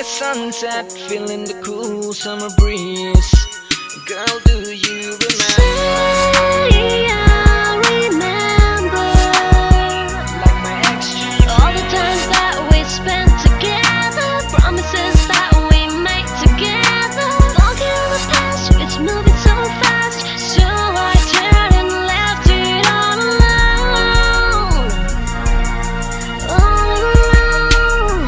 sunset, feeling the cool summer breeze. Girl, do you remember? Say I remember Like my ex all the times that we spent together, promises that we made together. Forget the past, it's moving so fast, so I turned and left it all alone. All alone.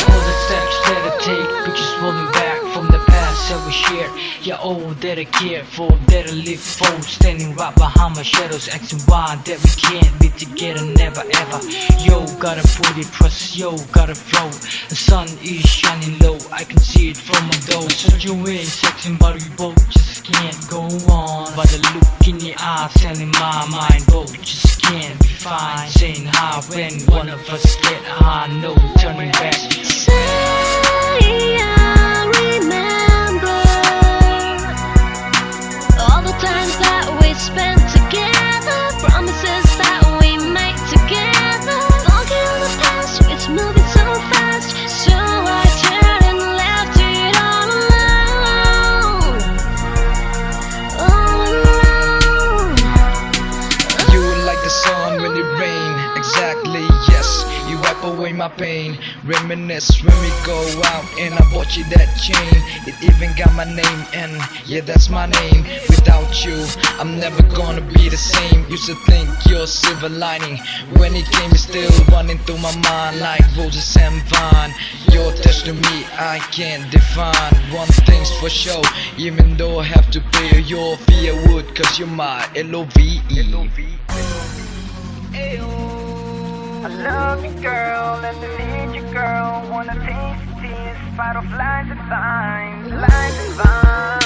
All the steps that I take, pictures rolling back from the past that we shared. Yeah, all that I cared for, that I live for. Standing right behind my shadows, asking why that we can't be together, never ever. Yo, gotta put it trust, yo, gotta flow. The sun is shining low, I can see it from my door. Such a way, sexing, but we both just can't go on. By the look in your eyes, telling my mind, both just can't be fine. Saying hi when one of us get high, no turning back. Say I remember all the times that we spent together, promises that we made together. Forget the past, it's moving so fast, so I turned and left it all alone. All alone. You were like the sun when it rained, exactly, yes. You wipe away my pain, reminisce when we go out. And I bought you that chain, it even got my name, and yeah, that's my name. Without you, I'm never gonna be the same. Used to think you're a silver lining, when it came, it's still running through my mind like roses and vine. Your touch to me, I can't define. One thing's for sure, even though I have to pay your fee, I would, cause you're my L-O-V-E. I love you, girl, and I need you, girl. Wanna taste the taste, fight off lines and vines, lines and vines.